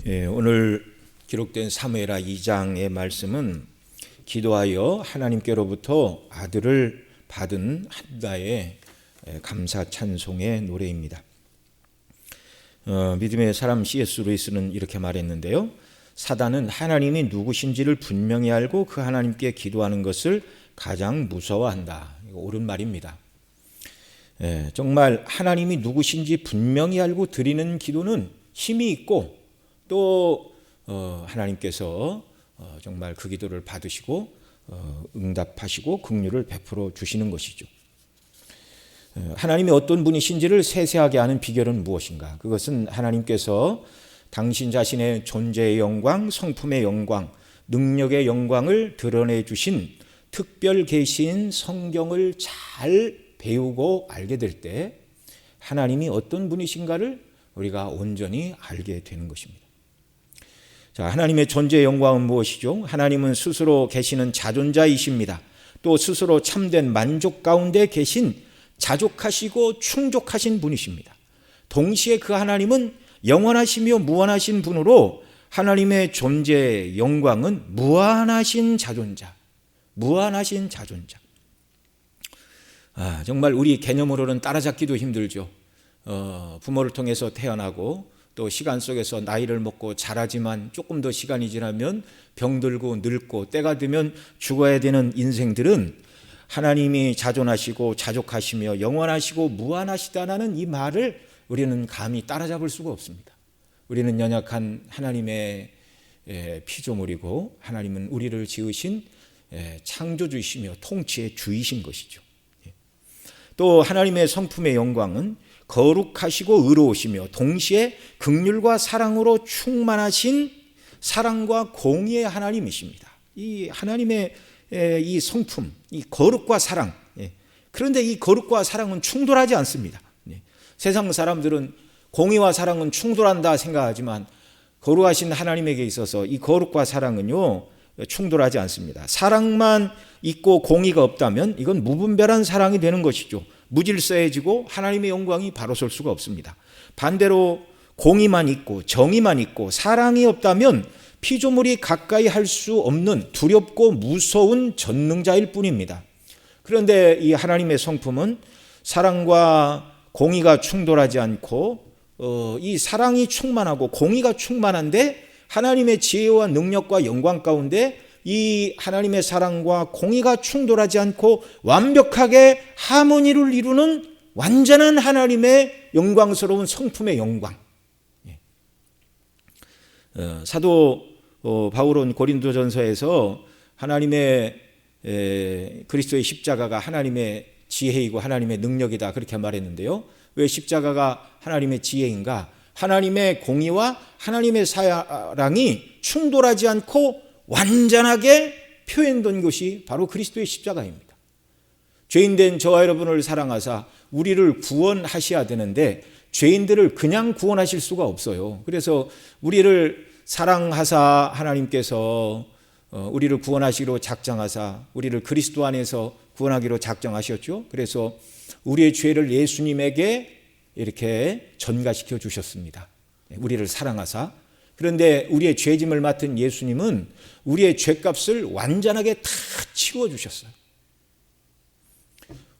오늘 기록된 사무엘하 2장의 말씀은 기도하여 하나님께로부터 아들을 받은 한나의 감사 찬송의 노래입니다. 믿음의 사람 C.S. 루이스는 이렇게 말했는데요. 사단은 하나님이 누구신지를 분명히 알고 그 하나님께 기도하는 것을 가장 무서워한다. 이거 옳은 말입니다. 정말 하나님이 누구신지 분명히 알고 드리는 기도는 힘이 있고 또 하나님께서 정말 그 기도를 받으시고 응답하시고 긍휼을 베풀어 주시는 것이죠. 하나님이 어떤 분이신지를 세세하게 아는 비결은 무엇인가? 그것은 하나님께서 당신 자신의 존재의 영광, 성품의 영광, 능력의 영광을 드러내 주신 특별 계시인 성경을 잘 배우고 알게 될 때 하나님이 어떤 분이신가를 우리가 온전히 알게 되는 것입니다. 자, 하나님의 존재의 영광은 무엇이죠? 하나님은 스스로 계시는 자존자이십니다. 또 스스로 참된 만족 가운데 계신 자족하시고 충족하신 분이십니다. 동시에 그 하나님은 영원하시며 무한하신 분으로 하나님의 존재의 영광은 무한하신 자존자, 무한하신 자존자. 정말 우리 개념으로는 따라잡기도 힘들죠. 부모를 통해서 태어나고 또 시간 속에서 나이를 먹고 자라지만 조금 더 시간이 지나면 병들고 늙고 때가 되면 죽어야 되는 인생들은 하나님이 자존하시고 자족하시며 영원하시고 무한하시다는 이 말을 우리는 감히 따라잡을 수가 없습니다. 우리는 연약한 하나님의 피조물이고 하나님은 우리를 지으신 창조주이시며 통치의 주이신 것이죠. 또 하나님의 성품의 영광은 거룩하시고 의로우시며 동시에 긍휼과 사랑으로 충만하신 사랑과 공의의 하나님이십니다. 이 하나님의 이 성품, 이 거룩과 사랑. 그런데 이 거룩과 사랑은 충돌하지 않습니다. 세상 사람들은 공의와 사랑은 충돌한다 생각하지만 거룩하신 하나님에게 있어서 이 거룩과 사랑은요 충돌하지 않습니다. 사랑만 있고 공의가 없다면 이건 무분별한 사랑이 되는 것이죠. 무질서해지고 하나님의 영광이 바로 설 수가 없습니다. 반대로 공의만 있고 정의만 있고 사랑이 없다면 피조물이 가까이 할 수 없는 두렵고 무서운 전능자일 뿐입니다. 그런데 이 하나님의 성품은 사랑과 공의가 충돌하지 않고 이 사랑이 충만하고 공의가 충만한데 하나님의 지혜와 능력과 영광 가운데 이 하나님의 사랑과 공의가 충돌하지 않고 완벽하게 하모니를 이루는 완전한 하나님의 영광스러운 성품의 영광. 사도 바울은 고린도전서에서 하나님의 그리스도의 십자가가 하나님의 지혜이고 하나님의 능력이다 그렇게 말했는데요. 왜 십자가가 하나님의 지혜인가? 하나님의 공의와 하나님의 사랑이 충돌하지 않고 완전하게 표현된 것이 바로 그리스도의 십자가입니다. 죄인된 저와 여러분을 사랑하사 우리를 구원하셔야 되는데 죄인들을 그냥 구원하실 수가 없어요. 그래서 우리를 사랑하사 하나님께서 우리를 구원하시기로 작정하사 우리를 그리스도 안에서 구원하기로 작정하셨죠. 그래서 우리의 죄를 예수님에게 이렇게 전가시켜 주셨습니다. 우리를 사랑하사. 그런데 우리의 죄짐을 맡은 예수님은 우리의 죄값을 완전하게 다 치워주셨어요.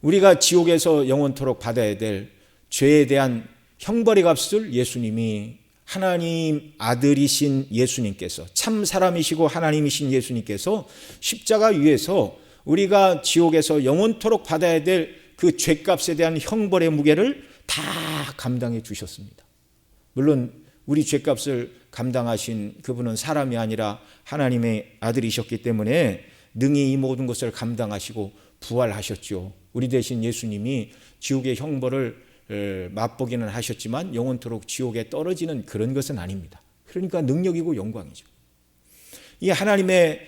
우리가 지옥에서 영원토록 받아야 될 죄에 대한 형벌의 값을 예수님이 하나님 아들이신 예수님께서 참 사람이시고 하나님이신 예수님께서 십자가 위에서 우리가 지옥에서 영원토록 받아야 될 그 죄값에 대한 형벌의 무게를 다 감당해 주셨습니다. 물론 우리 죄값을 감당하신 그분은 사람이 아니라 하나님의 아들이셨기 때문에 능히 이 모든 것을 감당하시고 부활하셨죠. 우리 대신 예수님이 지옥의 형벌을 맛보기는 하셨지만 영원토록 지옥에 떨어지는 그런 것은 아닙니다. 그러니까 능력이고 영광이죠. 이 하나님의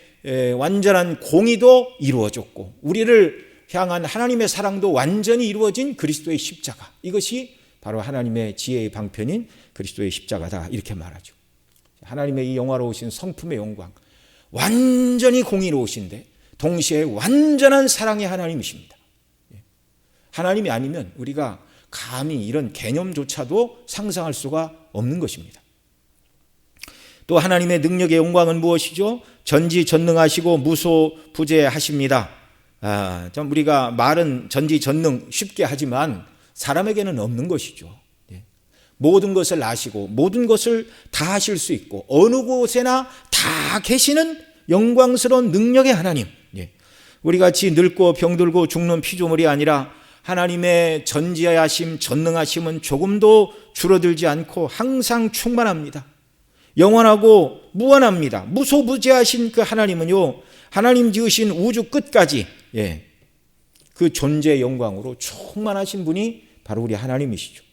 완전한 공의도 이루어졌고 우리를 향한 하나님의 사랑도 완전히 이루어진 그리스도의 십자가. 이것이 바로 하나님의 지혜의 방편인 그리스도의 십자가다 이렇게 말하죠. 하나님의 이 영화로우신 성품의 영광, 완전히 공의로우신데 동시에 완전한 사랑의 하나님이십니다. 하나님이 아니면 우리가 감히 이런 개념조차도 상상할 수가 없는 것입니다. 또 하나님의 능력의 영광은 무엇이죠? 전지전능하시고 무소부재하십니다. 좀 우리가 말은 전지전능 쉽게 하지만 사람에게는 없는 것이죠. 모든 것을 아시고 모든 것을 다 하실 수 있고 어느 곳에나 다 계시는 영광스러운 능력의 하나님. 우리 같이 늙고 병들고 죽는 피조물이 아니라 하나님의 전지하심, 전능하심은 조금도 줄어들지 않고 항상 충만합니다. 영원하고 무한합니다. 무소부재하신 그 하나님은요, 하나님 지으신 우주 끝까지 그 존재의 영광으로 충만하신 분이 바로 우리 하나님이시죠.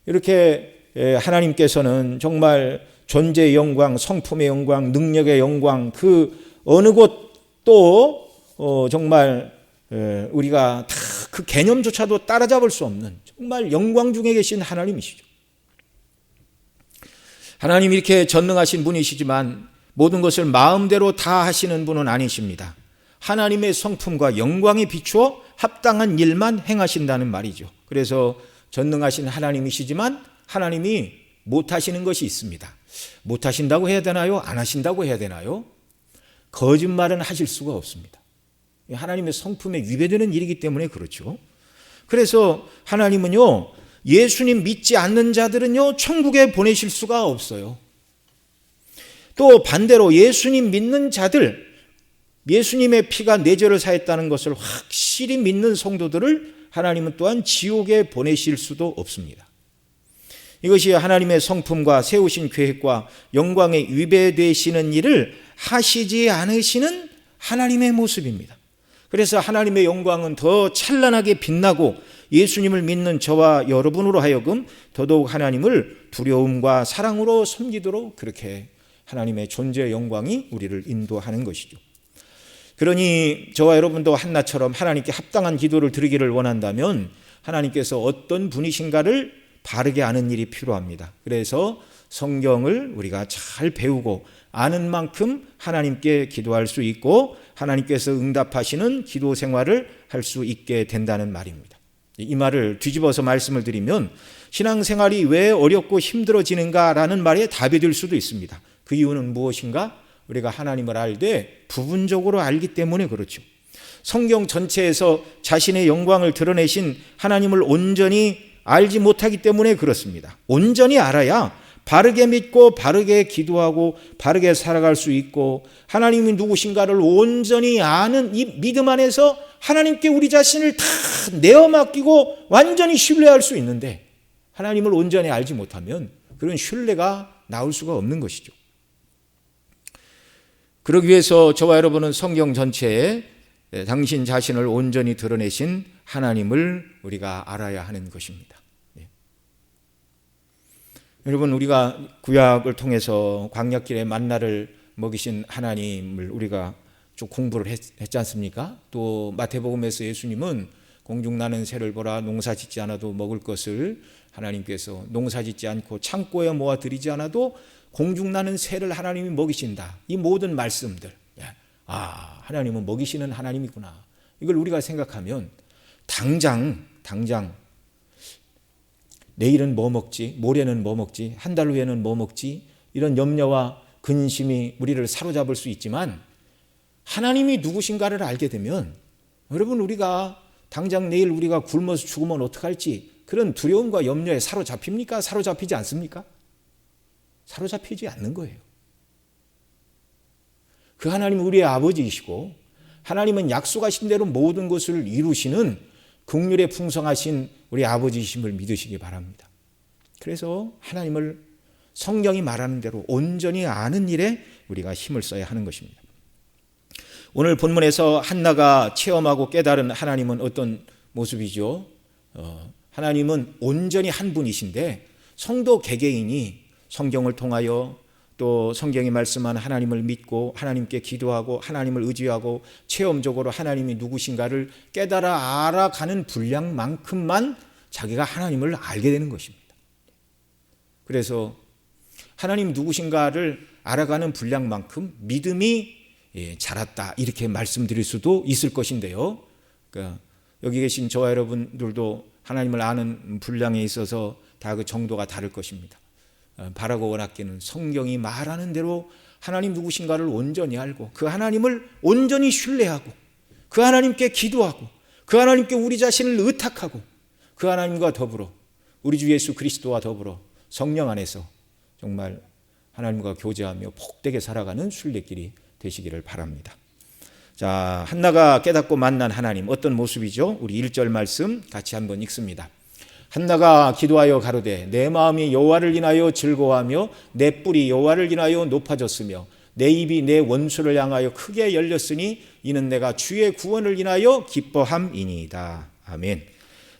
이렇게 하나님께서는 정말 존재의 영광, 성품의 영광, 능력의 영광, 그 어느 곳도 정말 우리가 다 그 개념조차도 따라잡을 수 없는 정말 영광 중에 계신 하나님이시죠. 하나님 이렇게 전능하신 분이시지만 모든 것을 마음대로 다 하시는 분은 아니십니다. 하나님의 성품과 영광에 비추어 합당한 일만 행하신다는 말이죠. 그래서 전능하신 하나님이시지만 하나님이 못하시는 것이 있습니다. 못하신다고 해야 되나요? 안 하신다고 해야 되나요? 거짓말은 하실 수가 없습니다. 하나님의 성품에 위배되는 일이기 때문에 그렇죠. 그래서 하나님은요, 예수님 믿지 않는 자들은요, 천국에 보내실 수가 없어요. 또 반대로 예수님 믿는 자들, 예수님의 피가 내 죄를 사했다는 것을 확실히 믿는 성도들을 하나님은 또한 지옥에 보내실 수도 없습니다. 이것이 하나님의 성품과 세우신 계획과 영광에 위배되시는 일을 하시지 않으시는 하나님의 모습입니다. 그래서 하나님의 영광은 더 찬란하게 빛나고 예수님을 믿는 저와 여러분으로 하여금 더더욱 하나님을 두려움과 사랑으로 섬기도록 그렇게 하나님의 존재의 영광이 우리를 인도하는 것이죠. 그러니 저와 여러분도 한나처럼 하나님께 합당한 기도를 드리기를 원한다면 하나님께서 어떤 분이신가를 바르게 아는 일이 필요합니다. 그래서 성경을 우리가 잘 배우고 아는 만큼 하나님께 기도할 수 있고 하나님께서 응답하시는 기도 생활을 할 수 있게 된다는 말입니다. 이 말을 뒤집어서 말씀을 드리면 신앙생활이 왜 어렵고 힘들어지는가라는 말에 답이 될 수도 있습니다. 그 이유는 무엇인가? 우리가 하나님을 알되 부분적으로 알기 때문에 그렇죠. 성경 전체에서 자신의 영광을 드러내신 하나님을 온전히 알지 못하기 때문에 그렇습니다. 온전히 알아야 바르게 믿고 바르게 기도하고 바르게 살아갈 수 있고 하나님이 누구신가를 온전히 아는 이 믿음 안에서 하나님께 우리 자신을 다 내어 맡기고 완전히 신뢰할 수 있는데 하나님을 온전히 알지 못하면 그런 신뢰가 나올 수가 없는 것이죠. 그러기 위해서 저와 여러분은 성경 전체에 당신 자신을 온전히 드러내신 하나님을 우리가 알아야 하는 것입니다. 여러분, 우리가 구약을 통해서 광야길에 만나를 먹이신 하나님을 우리가 좀 공부를 했지 않습니까? 또 마태복음에서 예수님은 공중나는 새를 보라, 농사짓지 않아도 먹을 것을 하나님께서 농사짓지 않고 창고에 모아 들이지 않아도 공중나는 새를 하나님이 먹이신다. 이 모든 말씀들, 하나님은 먹이시는 하나님이구나. 이걸 우리가 생각하면 당장 내일은 뭐 먹지? 모레는 뭐 먹지? 한 달 후에는 뭐 먹지? 이런 염려와 근심이 우리를 사로잡을 수 있지만 하나님이 누구신가를 알게 되면 여러분, 우리가 당장 내일 우리가 굶어서 죽으면 어떡할지 그런 두려움과 염려에 사로잡힙니까? 사로잡히지 않습니까? 사로잡히지 않는 거예요. 그 하나님은 우리의 아버지이시고 하나님은 약속하신 대로 모든 것을 이루시는 긍휼에 풍성하신 우리 아버지이심을 믿으시기 바랍니다. 그래서 하나님을 성경이 말하는 대로 온전히 아는 일에 우리가 힘을 써야 하는 것입니다. 오늘 본문에서 한나가 체험하고 깨달은 하나님은 어떤 모습이죠? 하나님은 온전히 한 분이신데 성도 개개인이 성경을 통하여 또 성경이 말씀한 하나님을 믿고 하나님께 기도하고 하나님을 의지하고 체험적으로 하나님이 누구신가를 깨달아 알아가는 분량만큼만 자기가 하나님을 알게 되는 것입니다. 그래서 하나님 누구신가를 알아가는 분량만큼 믿음이 자랐다, 이렇게 말씀드릴 수도 있을 것인데요. 그러니까 여기 계신 저와 여러분들도 하나님을 아는 분량에 있어서 다 그 정도가 다를 것입니다. 바라고 원하기는 성경이 말하는 대로 하나님 누구신가를 온전히 알고 그 하나님을 온전히 신뢰하고 그 하나님께 기도하고 그 하나님께 우리 자신을 의탁하고 그 하나님과 더불어 우리 주 예수 그리스도와 더불어 성령 안에서 정말 하나님과 교제하며 복되게 살아가는 순례길이 되시기를 바랍니다. 자, 한나가 깨닫고 만난 하나님 어떤 모습이죠? 우리 1절 말씀 같이 한번 읽습니다. 한나가 기도하여 가로되 내 마음이 여호와를 인하여 즐거워하며 내 뿔이 여호와를 인하여 높아졌으며 내 입이 내 원수를 향하여 크게 열렸으니 이는 내가 주의 구원을 인하여 기뻐함이니이다. 아멘.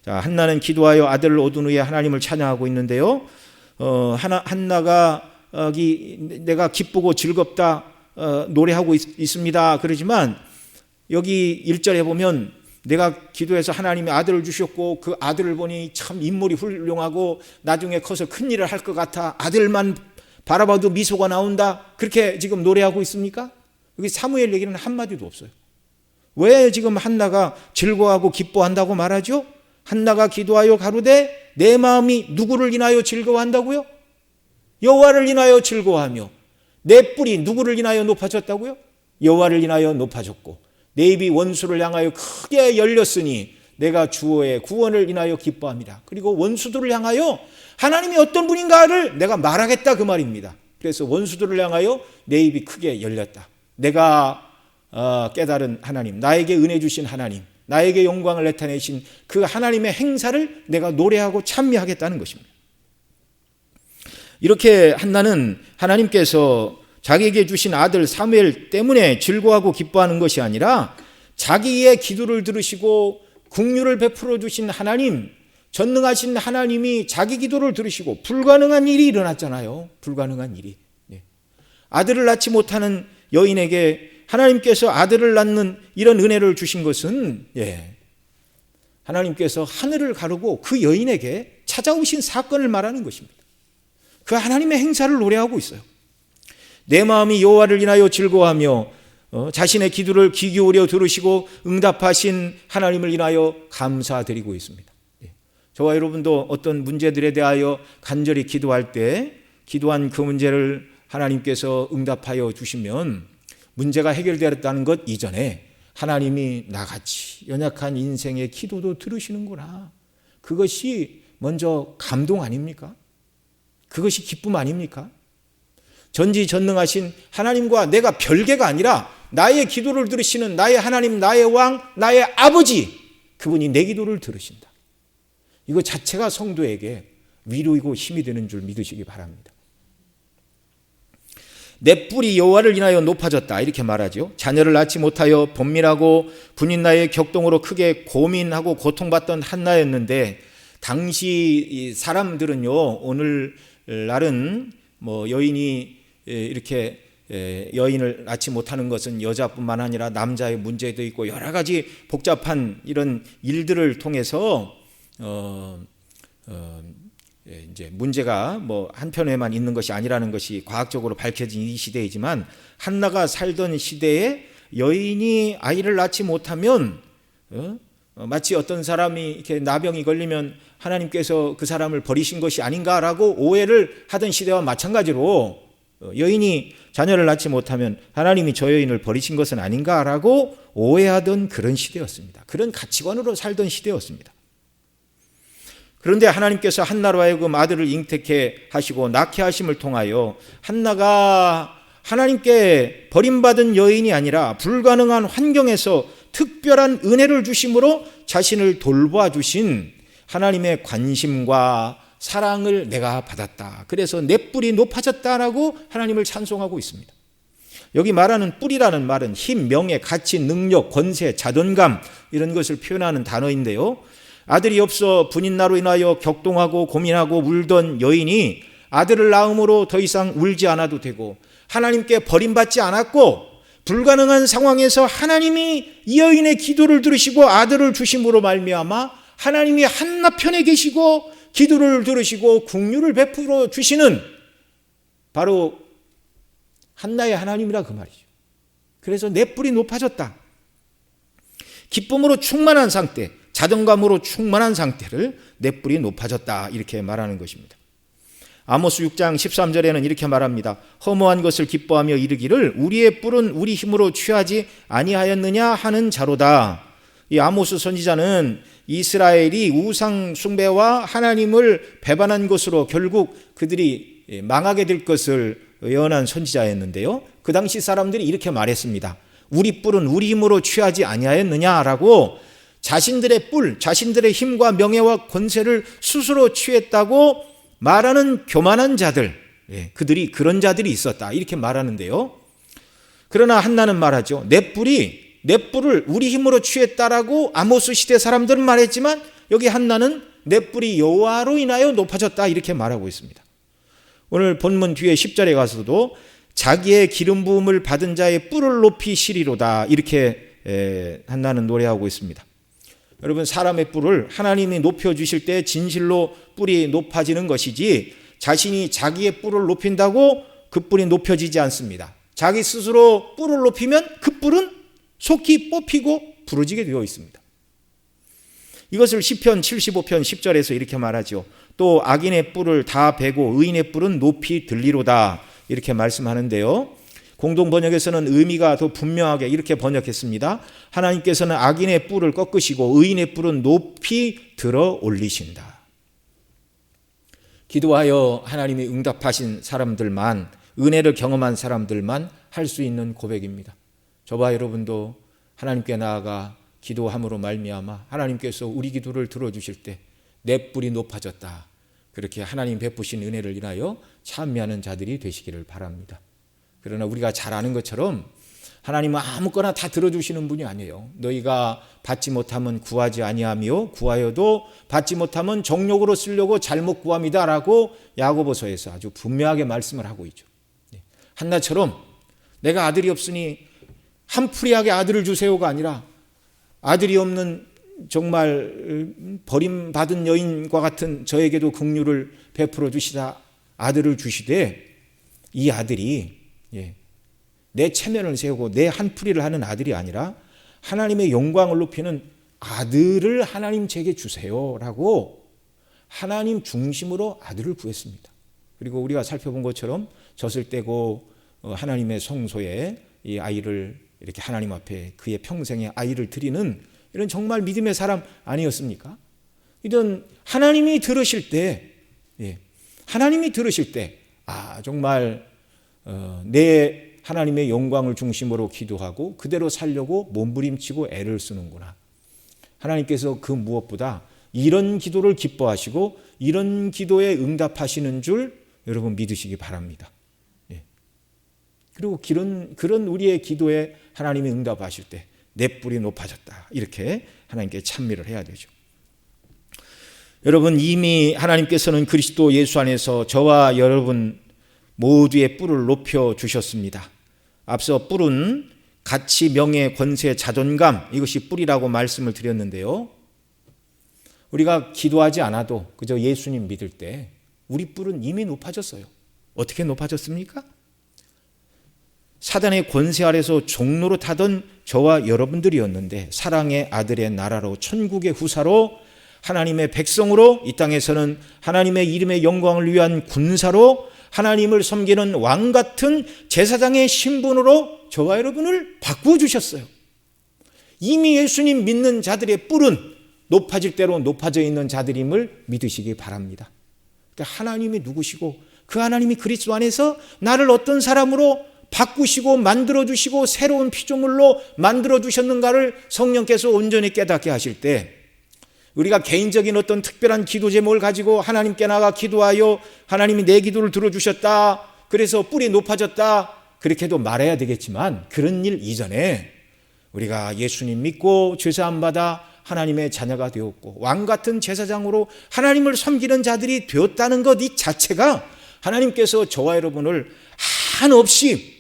자, 한나는 기도하여 아들을 얻은 후에 하나님을 찬양하고 있는데요. 한나가 내가 기쁘고 즐겁다 노래하고 있습니다. 그러지만 여기 1절에 보면 내가 기도해서 하나님이 아들을 주셨고 그 아들을 보니 참 인물이 훌륭하고 나중에 커서 큰 일을 할 것 같아 아들만 바라봐도 미소가 나온다 그렇게 지금 노래하고 있습니까? 여기 사무엘 얘기는 한마디도 없어요. 왜 지금 한나가 즐거워하고 기뻐한다고 말하죠? 한나가 기도하여 가로되 내 마음이 누구를 인하여 즐거워한다고요? 여호와를 인하여 즐거워하며 내 뿔이 누구를 인하여 높아졌다고요? 여호와를 인하여 높아졌고 내 입이 원수를 향하여 크게 열렸으니 내가 주의 구원을 인하여 기뻐합니다. 그리고 원수들을 향하여 하나님이 어떤 분인가를 내가 말하겠다 그 말입니다. 그래서 원수들을 향하여 내 입이 크게 열렸다. 내가 깨달은 하나님, 나에게 은혜 주신 하나님, 나에게 영광을 나타내신 그 하나님의 행사를 내가 노래하고 찬미하겠다는 것입니다. 이렇게 한나는 하나님께서 자기에게 주신 아들 사무엘 때문에 즐거워하고 기뻐하는 것이 아니라 자기의 기도를 들으시고 긍휼을 베풀어 주신 하나님, 전능하신 하나님이 자기 기도를 들으시고 불가능한 일이 일어났잖아요. 불가능한 일이. 아들을 낳지 못하는 여인에게 하나님께서 아들을 낳는 이런 은혜를 주신 것은 하나님께서 하늘을 가르고 그 여인에게 찾아오신 사건을 말하는 것입니다. 그 하나님의 행사를 노래하고 있어요. 내 마음이 여호와를 인하여 즐거워하며 자신의 기도를 귀 기울여 들으시고 응답하신 하나님을 인하여 감사드리고 있습니다. 저와 여러분도 어떤 문제들에 대하여 간절히 기도할 때 기도한 그 문제를 하나님께서 응답하여 주시면 문제가 해결되었다는 것 이전에 하나님이 나같이 연약한 인생의 기도도 들으시는구나. 그것이 먼저 감동 아닙니까? 그것이 기쁨 아닙니까? 전지전능하신 하나님과 내가 별개가 아니라 나의 기도를 들으시는 나의 하나님, 나의 왕, 나의 아버지, 그분이 내 기도를 들으신다. 이거 자체가 성도에게 위로이고 힘이 되는 줄 믿으시기 바랍니다. 내 뿔이 여호와를 인하여 높아졌다 이렇게 말하죠. 자녀를 낳지 못하여 번민하고 분인 나의 격동으로 크게 고민하고 고통받던 한나였는데 당시 사람들은요 오늘날은 여인이 이렇게 여인을 낳지 못하는 것은 여자뿐만 아니라 남자의 문제도 있고 여러 가지 복잡한 이런 일들을 통해서 이제 문제가 한편에만 있는 것이 아니라는 것이 과학적으로 밝혀진 이 시대이지만 한나가 살던 시대에 여인이 아이를 낳지 못하면 마치 어떤 사람이 이렇게 나병이 걸리면 하나님께서 그 사람을 버리신 것이 아닌가라고 오해를 하던 시대와 마찬가지로 여인이 자녀를 낳지 못하면 하나님이 저 여인을 버리신 것은 아닌가라고 오해하던 그런 시대였습니다. 그런 가치관으로 살던 시대였습니다. 그런데 하나님께서 한나로 하여금 아들을 잉태케 하시고 낳게 하심을 통하여 한나가 하나님께 버림받은 여인이 아니라 불가능한 환경에서 특별한 은혜를 주심으로 자신을 돌보아 주신 하나님의 관심과 사랑을 내가 받았다. 그래서 내 뿔이 높아졌다라고 하나님을 찬송하고 있습니다. 여기 말하는 뿔이라는 말은 힘, 명예, 가치, 능력, 권세, 자존감 이런 것을 표현하는 단어인데요. 아들이 없어 분인나로 인하여 격동하고 고민하고 울던 여인이 아들을 낳음으로 더 이상 울지 않아도 되고 하나님께 버림받지 않았고 불가능한 상황에서 하나님이 이 여인의 기도를 들으시고 아들을 주심으로 말미암아 하나님이 한나 편에 계시고 기도를 들으시고 긍휼을 베풀어 주시는 바로 한나의 하나님이라 그 말이죠. 그래서 내 뿔이 높아졌다. 기쁨으로 충만한 상태, 자존감으로 충만한 상태를 내 뿔이 높아졌다 이렇게 말하는 것입니다. 아모스 6장 13절에는 이렇게 말합니다. 허무한 것을 기뻐하며 이르기를 우리의 뿔은 우리 힘으로 취하지 아니하였느냐 하는 자로다. 이 아모스 선지자는 이스라엘이 우상 숭배와 하나님을 배반한 것으로 결국 그들이 망하게 될 것을 예언한 선지자였는데요. 그 당시 사람들이 이렇게 말했습니다. 우리 뿔은 우리 힘으로 취하지 아니하였느냐라고 자신들의 뿔, 자신들의 힘과 명예와 권세를 스스로 취했다고 말하는 교만한 자들, 그들이 그런 자들이 있었다 이렇게 말하는데요. 그러나 한나는 말하죠. 내 뿔을 우리 힘으로 취했다라고 아모스 시대 사람들은 말했지만 여기 한나는 내 뿔이 여호와로 인하여 높아졌다 이렇게 말하고 있습니다. 오늘 본문 뒤에 10절에 가서도 자기의 기름 부음을 받은 자의 뿔을 높이시리로다 이렇게 한나는 노래하고 있습니다. 여러분, 사람의 뿔을 하나님이 높여주실 때 진실로 뿔이 높아지는 것이지 자신이 자기의 뿔을 높인다고 그 뿔이 높여지지 않습니다. 자기 스스로 뿔을 높이면 그 뿔은 속히 뽑히고 부러지게 되어 있습니다. 이것을 시편 75편 10절에서 이렇게 말하죠. 또 악인의 뿔을 다 베고 의인의 뿔은 높이 들리로다 이렇게 말씀하는데요. 공동 번역에서는 의미가 더 분명하게 이렇게 번역했습니다. 하나님께서는 악인의 뿔을 꺾으시고 의인의 뿔은 높이 들어 올리신다. 기도하여 하나님이 응답하신 사람들만, 은혜를 경험한 사람들만 할 수 있는 고백입니다. 저와 여러분도 하나님께 나아가 기도함으로 말미암아 하나님께서 우리 기도를 들어주실 때 내 뿔이 높아졌다, 그렇게 하나님 베푸신 은혜를 인하여 찬미하는 자들이 되시기를 바랍니다. 그러나 우리가 잘 아는 것처럼 하나님은 아무거나 다 들어주시는 분이 아니에요. 너희가 받지 못하면 구하지 아니하며 구하여도 받지 못하면 정욕으로 쓰려고 잘못 구함이다라고 야고보서에서 아주 분명하게 말씀을 하고 있죠. 한나처럼 내가 아들이 없으니 한풀이하게 아들을 주세요가 아니라 아들이 없는 정말 버림받은 여인과 같은 저에게도 긍휼을 베풀어 주시다 아들을 주시되 이 아들이 내 체면을 세우고 내 한풀이를 하는 아들이 아니라 하나님의 영광을 높이는 아들을 하나님 제게 주세요라고 하나님 중심으로 아들을 구했습니다. 그리고 우리가 살펴본 것처럼 젖을 떼고 하나님의 성소에 이 아이를 이렇게 하나님 앞에 그의 평생의 아이를 드리는 이런 정말 믿음의 사람 아니었습니까? 이런 하나님이 들으실 때, 하나님이 들으실 때, 정말 내 하나님의 영광을 중심으로 기도하고 그대로 살려고 몸부림치고 애를 쓰는구나. 하나님께서 그 무엇보다 이런 기도를 기뻐하시고 이런 기도에 응답하시는 줄 여러분 믿으시기 바랍니다. 그리고 그런 우리의 기도에 하나님이 응답하실 때 내 뿔이 높아졌다, 이렇게 하나님께 찬미를 해야 되죠. 여러분, 이미 하나님께서는 그리스도 예수 안에서 저와 여러분 모두의 뿔을 높여주셨습니다. 앞서 뿔은 가치, 명예, 권세, 자존감, 이것이 뿔이라고 말씀을 드렸는데요. 우리가 기도하지 않아도 그저 예수님 믿을 때 우리 뿔은 이미 높아졌어요. 어떻게 높아졌습니까? 사단의 권세 아래서 종로로 타던 저와 여러분들이었는데 사랑의 아들의 나라로 천국의 후사로 하나님의 백성으로 이 땅에서는 하나님의 이름의 영광을 위한 군사로 하나님을 섬기는 왕 같은 제사장의 신분으로 저와 여러분을 바꾸어 주셨어요. 이미 예수님 믿는 자들의 뿔은 높아질 대로 높아져 있는 자들임을 믿으시기 바랍니다. 그러니까 하나님이 누구시고 그 하나님이 그리스도 안에서 나를 어떤 사람으로 바꾸시고 만들어주시고 새로운 피조물로 만들어주셨는가를 성령께서 온전히 깨닫게 하실 때 우리가 개인적인 어떤 특별한 기도 제목을 가지고 하나님께 나가 기도하여 하나님이 내 기도를 들어주셨다, 그래서 뿔이 높아졌다, 그렇게도 말해야 되겠지만 그런 일 이전에 우리가 예수님 믿고 죄사함 받아 하나님의 자녀가 되었고 왕 같은 제사장으로 하나님을 섬기는 자들이 되었다는 것 이 자체가 하나님께서 저와 여러분을 한없이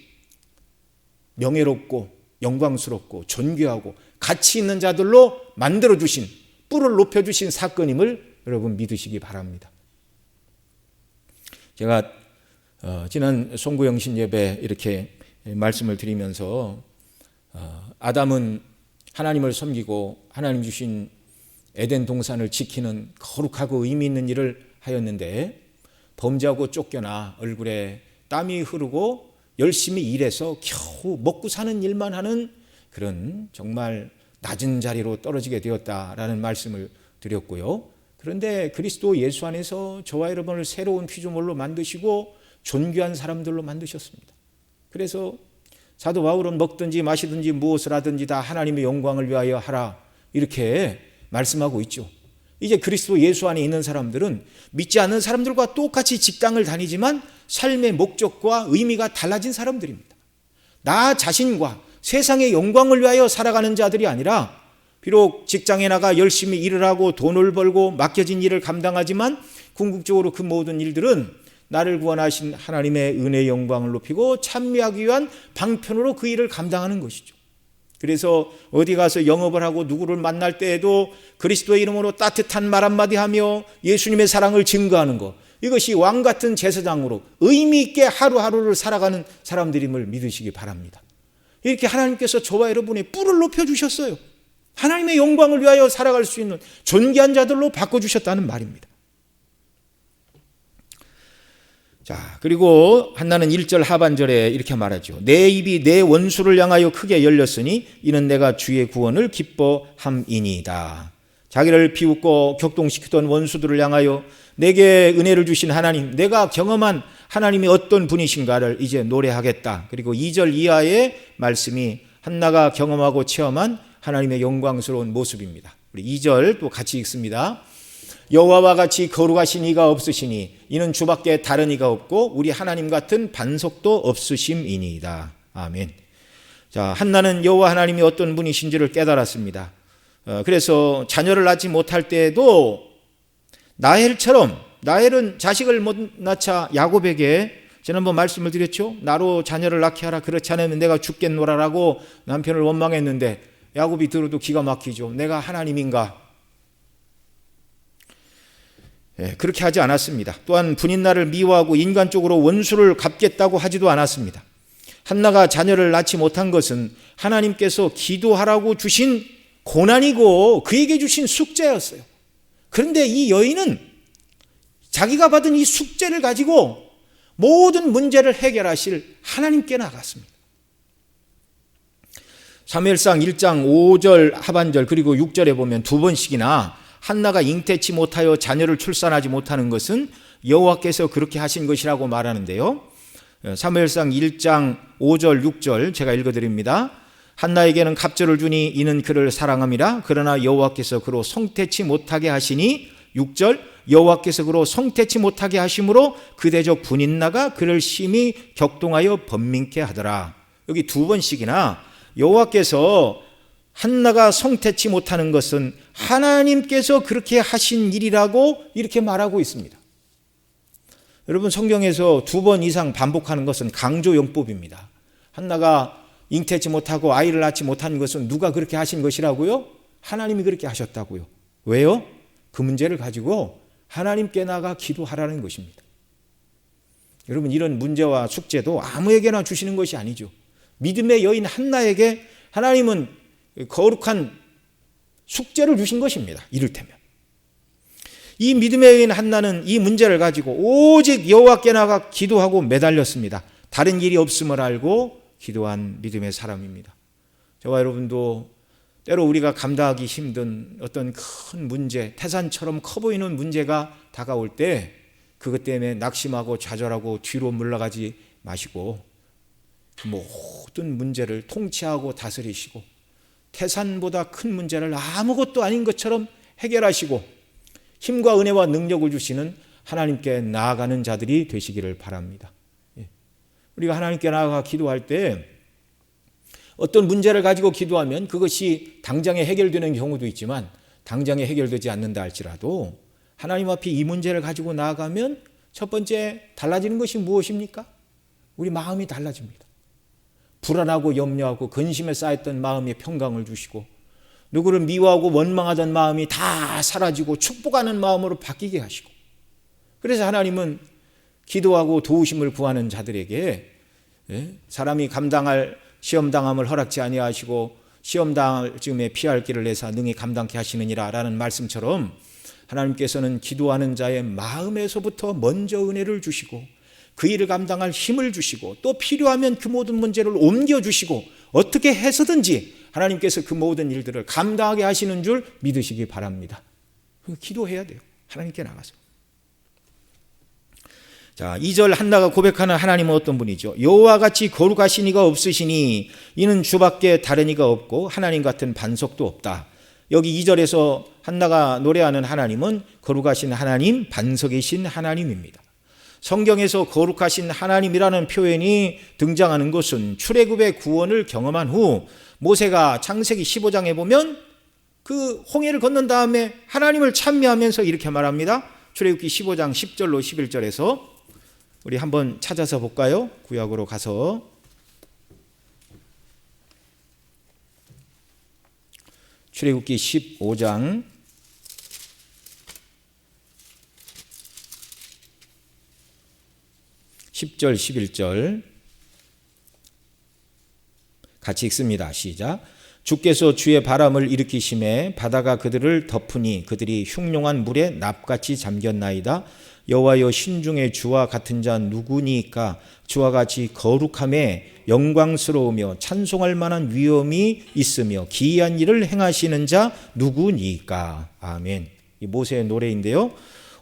명예롭고 영광스럽고 존귀하고 가치 있는 자들로 만들어주신, 뿔을 높여주신 사건임을 여러분 믿으시기 바랍니다. 제가 지난 송구영신 예배 이렇게 말씀을 드리면서 아담은 하나님을 섬기고 하나님 주신 에덴 동산을 지키는 거룩하고 의미 있는 일을 하였는데 범죄하고 쫓겨나 얼굴에 땀이 흐르고 열심히 일해서 겨우 먹고 사는 일만 하는 그런 정말 낮은 자리로 떨어지게 되었다라는 말씀을 드렸고요. 그런데 그리스도 예수 안에서 저와 여러분을 새로운 피조물로 만드시고 존귀한 사람들로 만드셨습니다. 그래서 사도 바울은 먹든지 마시든지 무엇을 하든지 다 하나님의 영광을 위하여 하라 이렇게 말씀하고 있죠. 이제 그리스도 예수 안에 있는 사람들은 믿지 않는 사람들과 똑같이 직장을 다니지만 삶의 목적과 의미가 달라진 사람들입니다. 나 자신과 세상의 영광을 위하여 살아가는 자들이 아니라 비록 직장에 나가 열심히 일을 하고 돈을 벌고 맡겨진 일을 감당하지만 궁극적으로 그 모든 일들은 나를 구원하신 하나님의 은혜의 영광을 높이고 찬미하기 위한 방편으로 그 일을 감당하는 것이죠. 그래서 어디 가서 영업을 하고 누구를 만날 때에도 그리스도의 이름으로 따뜻한 말 한마디 하며 예수님의 사랑을 증거하는 것, 이것이 왕 같은 제사장으로 의미 있게 하루하루를 살아가는 사람들임을 믿으시기 바랍니다. 이렇게 하나님께서 저와 여러분의 뿔을 높여주셨어요. 하나님의 영광을 위하여 살아갈 수 있는 존귀한 자들로 바꿔주셨다는 말입니다. 자, 그리고 한나는 1절 하반절에 이렇게 말하죠. 내 입이 내 원수를 향하여 크게 열렸으니 이는 내가 주의 구원을 기뻐함이니이다. 자기를 비웃고 격동시키던 원수들을 향하여 내게 은혜를 주신 하나님, 내가 경험한 하나님이 어떤 분이신가를 이제 노래하겠다. 그리고 2절 이하의 말씀이 한나가 경험하고 체험한 하나님의 영광스러운 모습입니다. 우리 2절 또 같이 읽습니다. 여호와와 같이 거룩하신 이가 없으시니 이는 주밖에 다른 이가 없고 우리 하나님 같은 반석도 없으심이니이다. 아멘. 자, 한나는 여호와 하나님이 어떤 분이신지를 깨달았습니다. 그래서 자녀를 낳지 못할 때에도 나헬은 자식을 못 낳자 야곱에게 지난번 말씀을 드렸죠. 나로 자녀를 낳게 하라. 그렇지 않으면 내가 죽겠노라라고 남편을 원망했는데 야곱이 들어도 기가 막히죠. 내가 하나님인가? 그렇게 하지 않았습니다. 또한 분인날을 미워하고 인간적으로 원수를 갚겠다고 하지도 않았습니다. 한나가 자녀를 낳지 못한 것은 하나님께서 기도하라고 주신 고난이고 그에게 주신 숙제였어요. 그런데 이 여인은 자기가 받은 이 숙제를 가지고 모든 문제를 해결하실 하나님께 나갔습니다. 사무엘상 1장 5절 하반절 그리고 6절에 보면 두 번씩이나 한나가 잉태치 못하여 자녀를 출산하지 못하는 것은 여호와께서 그렇게 하신 것이라고 말하는데요. 사무엘상 1장 5절 6절 제가 읽어드립니다. 한나에게는 갑절을 주니 이는 그를 사랑함이라. 그러나 여호와께서 그로 성태치 못하게 하시니 6절 여호와께서 그로 성태치 못하게 하심으로 그대적 분인나가 그를 심히 격동하여 번민케 하더라. 여기 두 번씩이나 여호와께서 한나가 성태치 못하는 것은 하나님께서 그렇게 하신 일이라고 이렇게 말하고 있습니다. 여러분, 성경에서 두 번 이상 반복하는 것은 강조용법입니다. 한나가 잉태치 못하고 아이를 낳지 못하는 것은 누가 그렇게 하신 것이라고요? 하나님이 그렇게 하셨다고요. 왜요? 그 문제를 가지고 하나님께 나가 기도하라는 것입니다. 여러분, 이런 문제와 숙제도 아무에게나 주시는 것이 아니죠. 믿음의 여인 한나에게 하나님은 거룩한 숙제를 주신 것입니다. 이를테면 이 믿음의 여인 한나는 이 문제를 가지고 오직 여호와께 나가 기도하고 매달렸습니다. 다른 일이 없음을 알고 기도한 믿음의 사람입니다. 저와 여러분도 때로 우리가 감당하기 힘든 어떤 큰 문제, 태산처럼 커 보이는 문제가 다가올 때 그것 때문에 낙심하고 좌절하고 뒤로 물러가지 마시고 모든 문제를 통치하고 다스리시고 태산보다 큰 문제를 아무것도 아닌 것처럼 해결하시고 힘과 은혜와 능력을 주시는 하나님께 나아가는 자들이 되시기를 바랍니다. 우리가 하나님께 나아가 기도할 때 어떤 문제를 가지고 기도하면 그것이 당장에 해결되는 경우도 있지만 당장에 해결되지 않는다 할지라도 하나님 앞에 이 문제를 가지고 나아가면 첫 번째 달라지는 것이 무엇입니까? 우리 마음이 달라집니다. 불안하고 염려하고 근심에 쌓였던 마음에 평강을 주시고 누구를 미워하고 원망하던 마음이 다 사라지고 축복하는 마음으로 바뀌게 하시고, 그래서 하나님은 기도하고 도우심을 구하는 자들에게 사람이 감당할 시험당함을 허락지 아니하시고 시험당할 즈음에 피할 길을 내사 능히 감당케 하시느니라 라는 말씀처럼 하나님께서는 기도하는 자의 마음에서부터 먼저 은혜를 주시고 그 일을 감당할 힘을 주시고 또 필요하면 그 모든 문제를 옮겨주시고 어떻게 해서든지 하나님께서 그 모든 일들을 감당하게 하시는 줄 믿으시기 바랍니다. 기도해야 돼요. 하나님께 나가서. 자, 2절 한나가 고백하는 하나님은 어떤 분이죠? 여호와 같이 거룩하신 이가 없으시니 이는 주밖에 다른 이가 없고 하나님 같은 반석도 없다. 여기 2절에서 한나가 노래하는 하나님은 거룩하신 하나님, 반석이신 하나님입니다. 성경에서 거룩하신 하나님이라는 표현이 등장하는 것은 출애굽의 구원을 경험한 후 모세가 창세기 15장에 보면 그 홍해를 건넌 다음에 하나님을 찬미하면서 이렇게 말합니다. 출애굽기 15장 10절로 11절에서 우리 한번 찾아서 볼까요? 구약으로 가서 출애굽기 15장 10절 11절 같이 읽습니다. 시작. 주께서 주의 바람을 일으키심에 바다가 그들을 덮으니 그들이 흉룡한 물에 납같이 잠겼나이다. 여호와여 신중에 주와 같은 자 누구니까? 주와 같이 거룩함에 영광스러우며 찬송할 만한 위엄이 있으며 기이한 일을 행하시는 자 누구니까? 아멘. 이 모세의 노래인데요.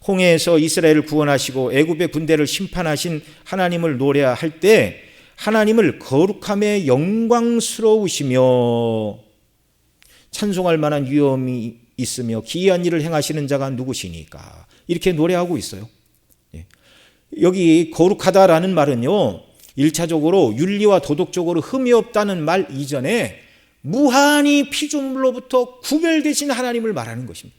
홍해에서 이스라엘을 구원하시고 애굽의 군대를 심판하신 하나님을 노래할 때 하나님을 거룩함에 영광스러우시며 찬송할 만한 위엄이 있으며 기이한 일을 행하시는 자가 누구시니까? 이렇게 노래하고 있어요. 여기 거룩하다라는 말은요, 1차적으로 윤리와 도덕적으로 흠이 없다는 말 이전에 무한히 피조물로부터 구별되신 하나님을 말하는 것입니다.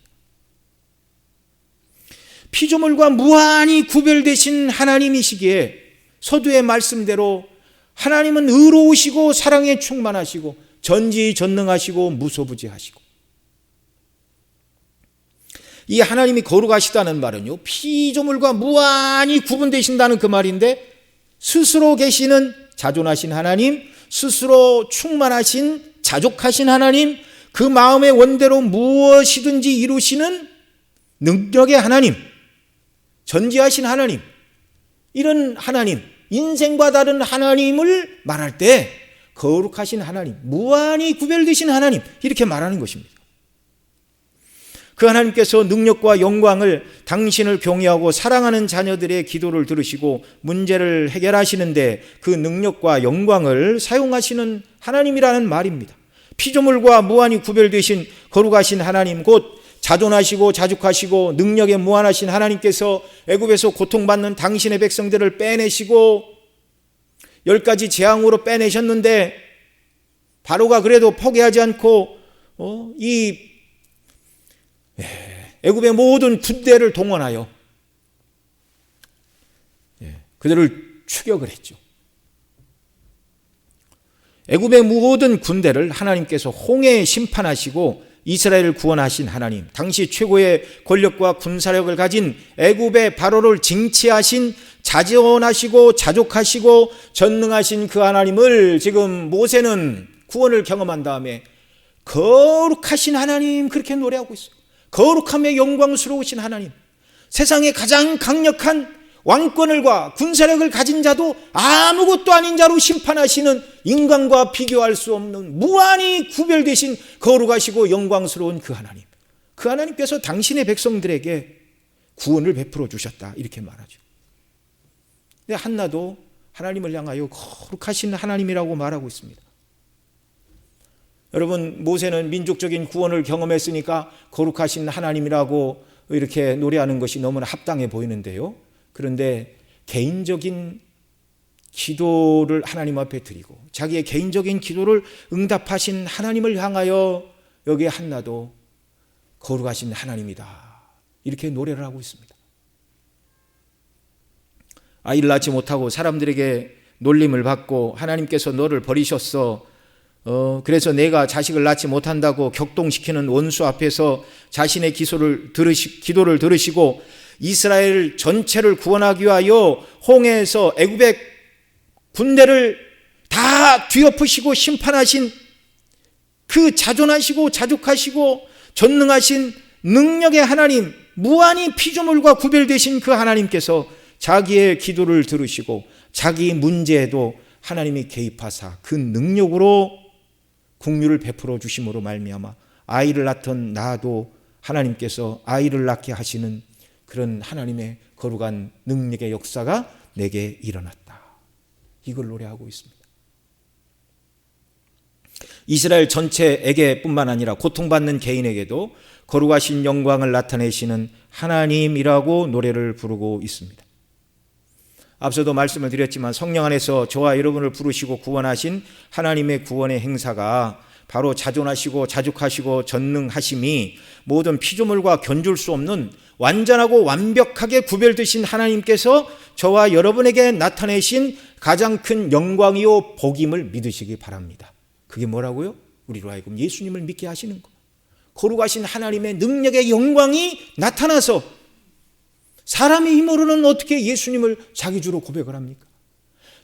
피조물과 무한히 구별되신 하나님이시기에 서두의 말씀대로 하나님은 의로우시고 사랑에 충만하시고 전지전능하시고 무소부지하시고, 이 하나님이 거룩하시다는 말은요, 피조물과 무한히 구분되신다는 그 말인데, 스스로 계시는 자존하신 하나님, 스스로 충만하신 자족하신 하나님, 그 마음의 원대로 무엇이든지 이루시는 능력의 하나님, 전지하신 하나님, 이런 하나님, 인생과 다른 하나님을 말할 때 거룩하신 하나님, 무한히 구별되신 하나님, 이렇게 말하는 것입니다. 그 하나님께서 능력과 영광을 당신을 경외하고 사랑하는 자녀들의 기도를 들으시고 문제를 해결하시는데 그 능력과 영광을 사용하시는 하나님이라는 말입니다. 피조물과 무한히 구별되신 거룩하신 하나님, 곧 자존하시고 자족하시고 능력에 무한하신 하나님께서 애굽에서 고통받는 당신의 백성들을 빼내시고 10가지 재앙으로 빼내셨는데 바로가 그래도 포기하지 않고 이 애굽의 모든 군대를 동원하여 그들을 추격을 했죠. 애굽의 모든 군대를 하나님께서 홍해에 심판하시고 이스라엘을 구원하신 하나님, 당시 최고의 권력과 군사력을 가진 애굽의 바로를 징치하신 자존하시고 자족하시고 전능하신 그 하나님을 지금 모세는 구원을 경험한 다음에 거룩하신 하나님, 그렇게 노래하고 있어요. 거룩함에 영광스러우신 하나님, 세상에 가장 강력한 왕권을과 군사력을 가진 자도 아무것도 아닌 자로 심판하시는 인간과 비교할 수 없는 무한히 구별되신 거룩하시고 영광스러운 그 하나님, 그 하나님께서 당신의 백성들에게 구원을 베풀어 주셨다, 이렇게 말하죠. 근데 한나도 하나님을 향하여 거룩하신 하나님이라고 말하고 있습니다. 여러분, 모세는 민족적인 구원을 경험했으니까 거룩하신 하나님이라고 이렇게 노래하는 것이 너무나 합당해 보이는데요. 그런데 개인적인 기도를 하나님 앞에 드리고 자기의 개인적인 기도를 응답하신 하나님을 향하여 여기에 한나도 거룩하신 하나님이다, 이렇게 노래를 하고 있습니다. 아이를 낳지 못하고 사람들에게 놀림을 받고 하나님께서 너를 버리셨어, 그래서 내가 자식을 낳지 못한다고 격동시키는 원수 앞에서 자신의 기도를 들으시고 이스라엘 전체를 구원하기 위하여 홍해에서 애굽의 군대를 다 뒤엎으시고 심판하신 그 자존하시고 자족하시고 전능하신 능력의 하나님, 무한히 피조물과 구별되신 그 하나님께서 자기의 기도를 들으시고 자기 문제에도 하나님이 개입하사 그 능력으로 긍휼을 베풀어 주심으로 말미암아 아이를 낳던 나도 하나님께서 아이를 낳게 하시는 그런 하나님의 거룩한 능력의 역사가 내게 일어났다. 이걸 노래하고 있습니다. 이스라엘 전체에게 뿐만 아니라 고통받는 개인에게도 거룩하신 영광을 나타내시는 하나님이라고 노래를 부르고 있습니다. 앞서도 말씀을 드렸지만 성령 안에서 저와 여러분을 부르시고 구원하신 하나님의 구원의 행사가 바로 자존하시고 자족하시고 전능하심이 모든 피조물과 견줄 수 없는 완전하고 완벽하게 구별되신 하나님께서 저와 여러분에게 나타내신 가장 큰 영광이요 복임을 믿으시기 바랍니다. 그게 뭐라고요? 우리로 하여금 예수님을 믿게 하시는 것. 거룩하신 하나님의 능력의 영광이 나타나서 사람의 힘으로는 어떻게 예수님을 자기 주로 고백을 합니까?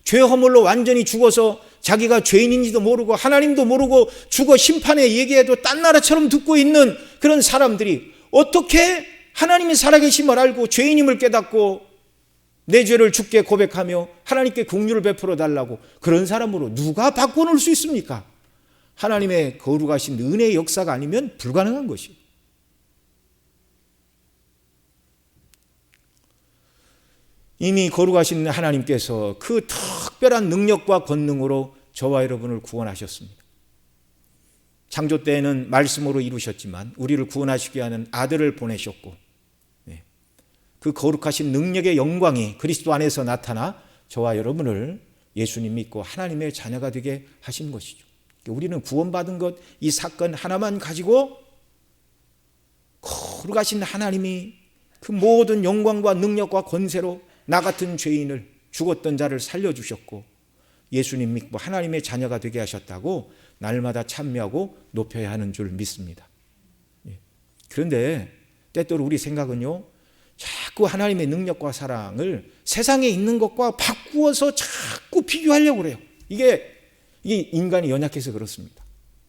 죄 허물로 완전히 죽어서 자기가 죄인인지도 모르고 하나님도 모르고 죽어 심판의 얘기에도 딴 나라처럼 듣고 있는 그런 사람들이 어떻게 하나님의 살아계심을 알고 죄인임을 깨닫고 내 죄를 주께 고백하며 하나님께 긍휼을 베풀어 달라고 그런 사람으로 누가 바꿔놓을 수 있습니까? 하나님의 거룩하신 은혜의 역사가 아니면 불가능한 것이에요. 이미 거룩하신 하나님께서 그 특별한 능력과 권능으로 저와 여러분을 구원하셨습니다. 창조 때에는 말씀으로 이루셨지만 우리를 구원하시기 위한 아들을 보내셨고 그 거룩하신 능력의 영광이 그리스도 안에서 나타나 저와 여러분을 예수님 믿고 하나님의 자녀가 되게 하신 것이죠. 우리는 구원받은 것, 이 사건 하나만 가지고 거룩하신 하나님이 그 모든 영광과 능력과 권세로 나 같은 죄인을 죽었던 자를 살려주셨고 예수님 믿고 하나님의 자녀가 되게 하셨다고 날마다 찬미하고 높여야 하는 줄 믿습니다. 그런데 때때로 우리 생각은요, 자꾸 하나님의 능력과 사랑을 세상에 있는 것과 바꾸어서 자꾸 비교하려고 그래요. 이게 인간이 연약해서 그렇습니다.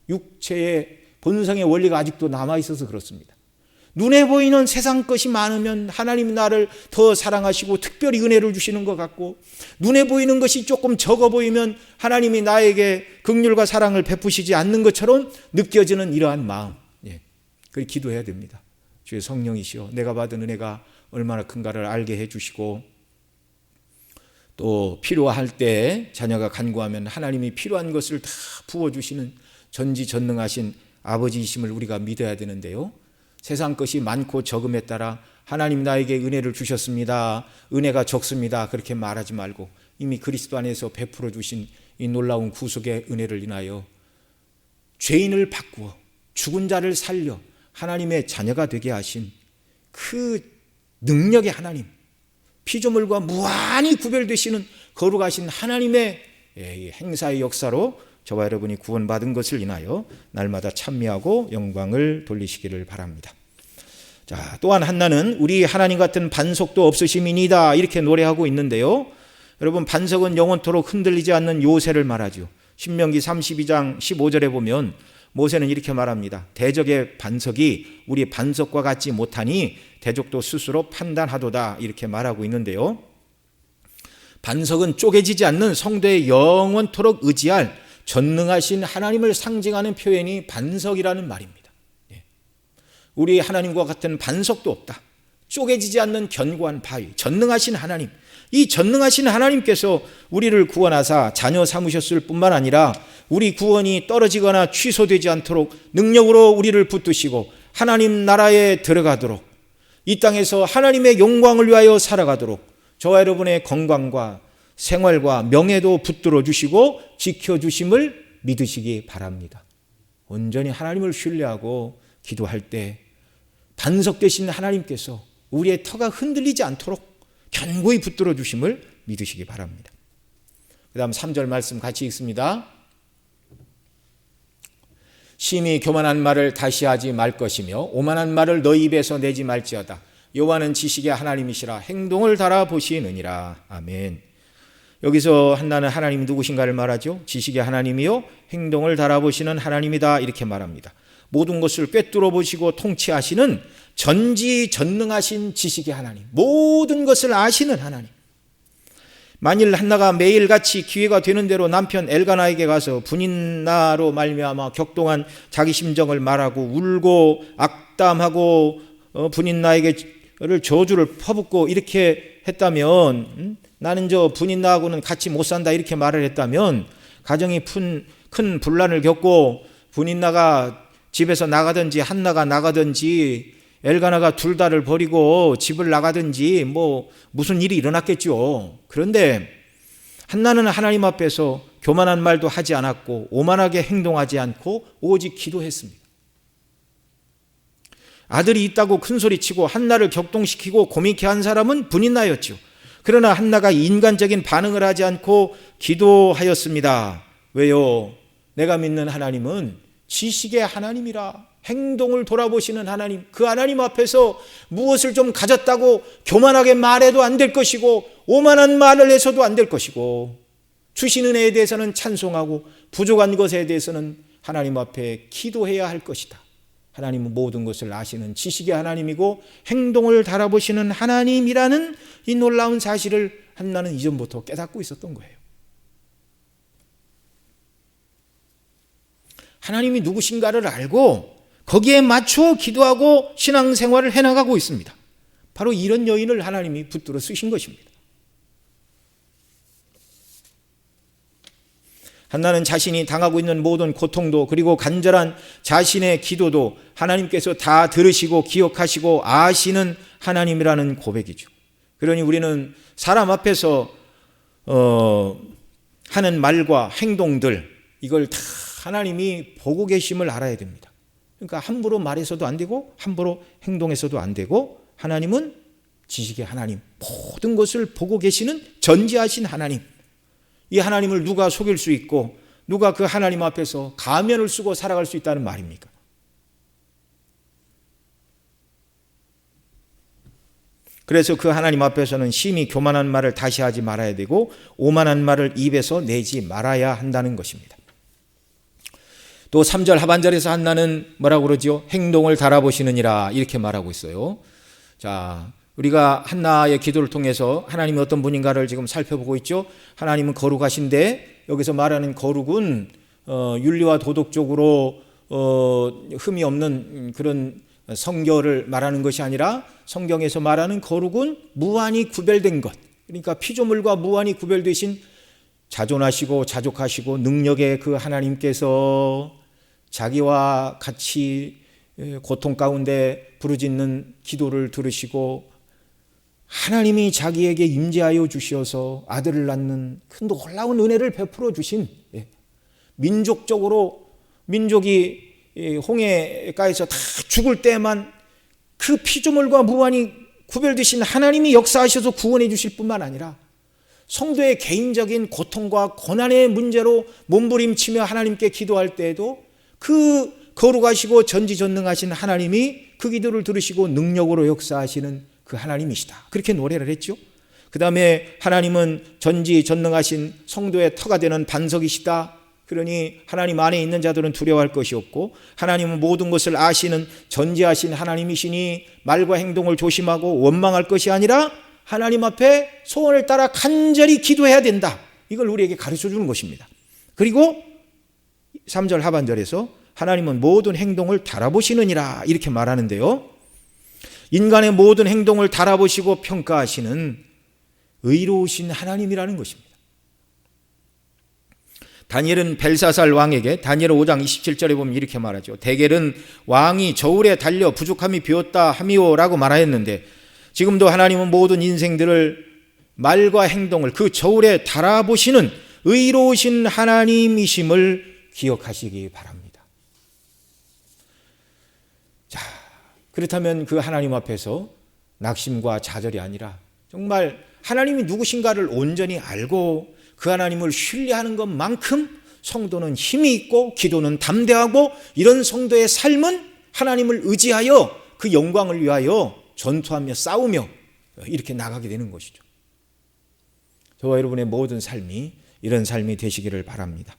육체의 본성의 원리가 아직도 남아있어서 그렇습니다. 눈에 보이는 세상 것이 많으면 하나님 나를 더 사랑하시고 특별히 은혜를 주시는 것 같고, 눈에 보이는 것이 조금 적어 보이면 하나님이 나에게 긍휼과 사랑을 베푸시지 않는 것처럼 느껴지는 이러한 마음, 그걸 기도해야 됩니다. 주의 성령이시여, 내가 받은 은혜가 얼마나 큰가를 알게 해주시고, 또 필요할 때 자녀가 간구하면 하나님이 필요한 것을 다 부어주시는 전지전능하신 아버지이심을 우리가 믿어야 되는데요, 세상 것이 많고 적음에 따라 하나님 나에게 은혜를 주셨습니다, 은혜가 적습니다, 그렇게 말하지 말고 이미 그리스도 안에서 베풀어 주신 이 놀라운 구속의 은혜를 인하여 죄인을 바꾸어 죽은 자를 살려 하나님의 자녀가 되게 하신 그 능력의 하나님, 피조물과 무한히 구별되시는 거룩하신 하나님의 행사의 역사로 저와 여러분이 구원받은 것을 인하여 날마다 찬미하고 영광을 돌리시기를 바랍니다. 자, 또한 한나는 우리 하나님 같은 반석도 없으심이니다, 이렇게 노래하고 있는데요, 여러분, 반석은 영원토록 흔들리지 않는 요새를 말하죠. 신명기 32장 15절에 보면 모세는 이렇게 말합니다. 대적의 반석이 우리 반석과 같지 못하니 대적도 스스로 판단하도다, 이렇게 말하고 있는데요, 반석은 쪼개지지 않는 성도의 영원토록 의지할 전능하신 하나님을 상징하는 표현이 반석이라는 말입니다. 우리 하나님과 같은 반석도 없다. 쪼개지지 않는 견고한 바위, 전능하신 하나님, 이 전능하신 하나님께서 우리를 구원하사 자녀 삼으셨을 뿐만 아니라 우리 구원이 떨어지거나 취소되지 않도록 능력으로 우리를 붙드시고 하나님 나라에 들어가도록, 이 땅에서 하나님의 영광을 위하여 살아가도록 저와 여러분의 건강과 생활과 명예도 붙들어 주시고 지켜주심을 믿으시기 바랍니다. 온전히 하나님을 신뢰하고 기도할 때 반석 되신 하나님께서 우리의 터가 흔들리지 않도록 견고히 붙들어 주심을 믿으시기 바랍니다. 그 다음 3절 말씀 같이 읽습니다. 심히 교만한 말을 다시 하지 말 것이며 오만한 말을 너희 입에서 내지 말지어다. 여호와는 지식의 하나님이시라 행동을 달아보시느니라. 아멘. 여기서 한나는 하나님이 누구신가를 말하죠. 지식의 하나님이요 행동을 달아보시는 하나님이다, 이렇게 말합니다. 모든 것을 꿰뚫어 보시고 통치하시는 전지전능하신 지식의 하나님, 모든 것을 아시는 하나님. 만일 한나가 매일같이 기회가 되는 대로 남편 엘가나에게 가서 분인나로 말미암아 격동한 자기 심정을 말하고 울고 악담하고 분인나에게를 저주를 퍼붓고 이렇게 했다면, 나는 저 분인나하고는 같이 못 산다 이렇게 말을 했다면, 가정이 큰 분란을 겪고 분인나가 집에서 나가든지 한나가 나가든지 엘가나가 둘 다를 버리고 집을 나가든지 무슨 일이 일어났겠죠. 그런데 한나는 하나님 앞에서 교만한 말도 하지 않았고 오만하게 행동하지 않고 오직 기도했습니다. 아들이 있다고 큰소리치고 한나를 격동시키고 고민케 한 사람은 분인나였죠. 그러나 한나가 인간적인 반응을 하지 않고 기도하였습니다. 왜요? 내가 믿는 하나님은 지식의 하나님이라, 행동을 돌아보시는 하나님, 그 하나님 앞에서 무엇을 좀 가졌다고 교만하게 말해도 안 될 것이고 오만한 말을 해서도 안 될 것이고, 주신 은혜에 대해서는 찬송하고 부족한 것에 대해서는 하나님 앞에 기도해야 할 것이다. 하나님은 모든 것을 아시는 지식의 하나님이고 행동을 달아보시는 하나님이라는 이 놀라운 사실을 한나는 이전부터 깨닫고 있었던 거예요. 하나님이 누구신가를 알고 거기에 맞춰 기도하고 신앙생활을 해나가고 있습니다. 바로 이런 여인을 하나님이 붙들어 쓰신 것입니다. 한나는 자신이 당하고 있는 모든 고통도, 그리고 간절한 자신의 기도도 하나님께서 다 들으시고 기억하시고 아시는 하나님이라는 고백이죠. 그러니 우리는 사람 앞에서 하는 말과 행동들, 이걸 다 하나님이 보고 계심을 알아야 됩니다. 그러니까 함부로 말해서도 안 되고 함부로 행동해서도 안 되고, 하나님은 지식의 하나님, 모든 것을 보고 계시는 전지하신 하나님. 이 하나님을 누가 속일 수 있고 누가 그 하나님 앞에서 가면을 쓰고 살아갈 수 있다는 말입니까? 그래서 그 하나님 앞에서는 심히 교만한 말을 다시 하지 말아야 되고 오만한 말을 입에서 내지 말아야 한다는 것입니다. 또 3절 하반절에서 한나는 뭐라고 그러죠? 행동을 달아보시느니라 이렇게 말하고 있어요. 자, 우리가 한나의 기도를 통해서 하나님이 어떤 분인가를 지금 살펴보고 있죠. 하나님은 거룩하신데, 여기서 말하는 거룩은 윤리와 도덕적으로 흠이 없는 그런 성결을 말하는 것이 아니라, 성경에서 말하는 거룩은 무한히 구별된 것, 그러니까 피조물과 무한히 구별되신 자존하시고 자족하시고 능력의 그 하나님께서 자기와 같이 고통 가운데 부르짖는 기도를 들으시고 하나님이 자기에게 임재하여 주시어서 아들을 낳는 큰 놀라운 은혜를 베풀어 주신, 민족이 홍해가에서 다 죽을 때만 그 피조물과 무한히 구별되신 하나님이 역사하셔서 구원해 주실 뿐만 아니라 성도의 개인적인 고통과 고난의 문제로 몸부림치며 하나님께 기도할 때에도 그 거룩하시고 전지전능하신 하나님이 그 기도를 들으시고 능력으로 역사하시는 그 하나님이시다, 그렇게 노래를 했죠. 그 다음에 하나님은 전지전능하신 성도의 터가 되는 반석이시다. 그러니 하나님 안에 있는 자들은 두려워할 것이 없고, 하나님은 모든 것을 아시는 전지하신 하나님이시니 말과 행동을 조심하고 원망할 것이 아니라 하나님 앞에 소원을 따라 간절히 기도해야 된다. 이걸 우리에게 가르쳐 주는 것입니다. 그리고 3절 하반절에서 하나님은 모든 행동을 달아보시느니라 이렇게 말하는데요, 인간의 모든 행동을 달아보시고 평가하시는 의로우신 하나님이라는 것입니다. 다니엘은 벨사살 왕에게 다니엘 5장 27절에 보면 이렇게 말하죠. 데겔은 왕이 저울에 달려 부족함이 비었다 하미오라고 말하였는데, 지금도 하나님은 모든 인생들을 말과 행동을 그 저울에 달아보시는 의로우신 하나님이심을 기억하시기 바랍니다. 자, 그렇다면 그 하나님 앞에서 낙심과 좌절이 아니라 정말 하나님이 누구신가를 온전히 알고 그 하나님을 신뢰하는 것만큼 성도는 힘이 있고 기도는 담대하고, 이런 성도의 삶은 하나님을 의지하여 그 영광을 위하여 전투하며 싸우며 이렇게 나가게 되는 것이죠. 저와 여러분의 모든 삶이 이런 삶이 되시기를 바랍니다.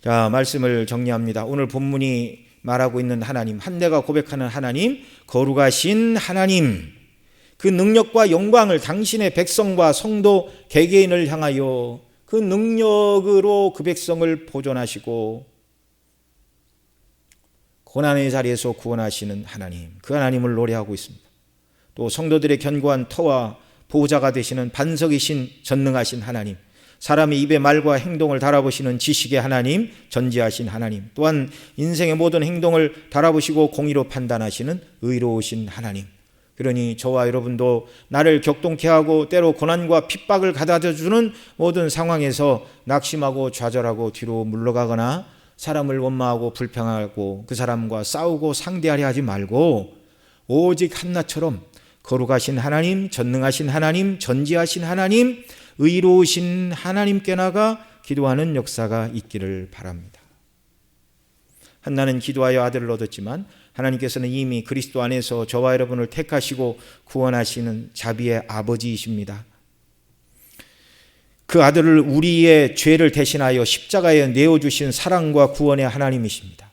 자, 말씀을 정리합니다. 오늘 본문이 말하고 있는 하나님, 한내가 고백하는 하나님, 거룩하신 하나님, 그 능력과 영광을 당신의 백성과 성도 개개인을 향하여 그 능력으로 그 백성을 보존하시고 고난의 자리에서 구원하시는 하나님, 그 하나님을 노래하고 있습니다. 또 성도들의 견고한 터와 보호자가 되시는 반석이신 전능하신 하나님, 사람의 입의 말과 행동을 달아보시는 지식의 하나님, 전지하신 하나님, 또한 인생의 모든 행동을 달아보시고 공의로 판단하시는 의로우신 하나님. 그러니 저와 여러분도 나를 격동케 하고 때로 고난과 핍박을 가져다주는 모든 상황에서 낙심하고 좌절하고 뒤로 물러가거나 사람을 원망하고 불평하고 그 사람과 싸우고 상대하려 하지 말고 오직 한나처럼 거룩하신 하나님, 전능하신 하나님, 전지하신 하나님, 의로우신 하나님께 나가 기도하는 역사가 있기를 바랍니다. 한나는 기도하여 아들을 얻었지만 하나님께서는 이미 그리스도 안에서 저와 여러분을 택하시고 구원하시는 자비의 아버지이십니다. 그 아들을 우리의 죄를 대신하여 십자가에 내어주신 사랑과 구원의 하나님이십니다.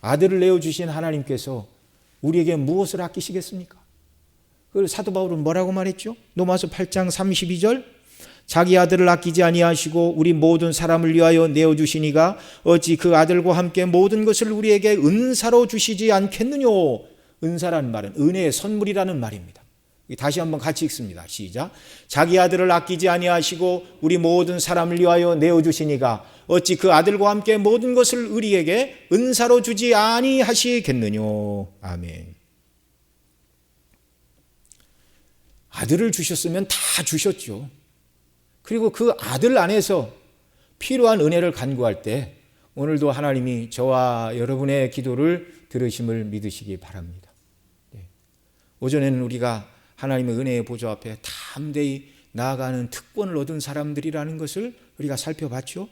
아들을 내어주신 하나님께서 우리에게 무엇을 아끼시겠습니까? 그 사도 바울은 뭐라고 말했죠? 로마서 8장 32절, 자기 아들을 아끼지 아니하시고 우리 모든 사람을 위하여 내어주시니가 어찌 그 아들과 함께 모든 것을 우리에게 은사로 주시지 않겠느냐. 은사라는 말은 은혜의 선물이라는 말입니다. 다시 한번 같이 읽습니다. 시작. 자기 아들을 아끼지 아니하시고 우리 모든 사람을 위하여 내어주시니가 어찌 그 아들과 함께 모든 것을 우리에게 은사로 주지 아니하시겠느냐. 아멘. 아들을 주셨으면 다 주셨죠. 그리고 그 아들 안에서 필요한 은혜를 간구할 때 오늘도 하나님이 저와 여러분의 기도를 들으심을 믿으시기 바랍니다. 오전에는 우리가 하나님의 은혜의 보좌 앞에 담대히 나아가는 특권을 얻은 사람들이라는 것을 우리가 살펴봤죠.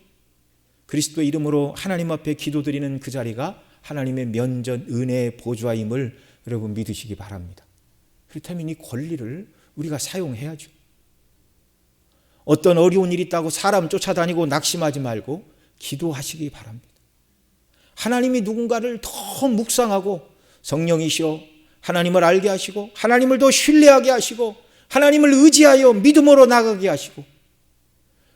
그리스도 이름으로 하나님 앞에 기도드리는 그 자리가 하나님의 면전 은혜의 보좌임을 여러분 믿으시기 바랍니다. 그렇다면 이 권리를 우리가 사용해야죠. 어떤 어려운 일이 있다고 사람 쫓아다니고 낙심하지 말고 기도하시기 바랍니다. 하나님이 누군가를 더 묵상하고 성령이시여 하나님을 알게 하시고 하나님을 더 신뢰하게 하시고 하나님을 의지하여 믿음으로 나가게 하시고,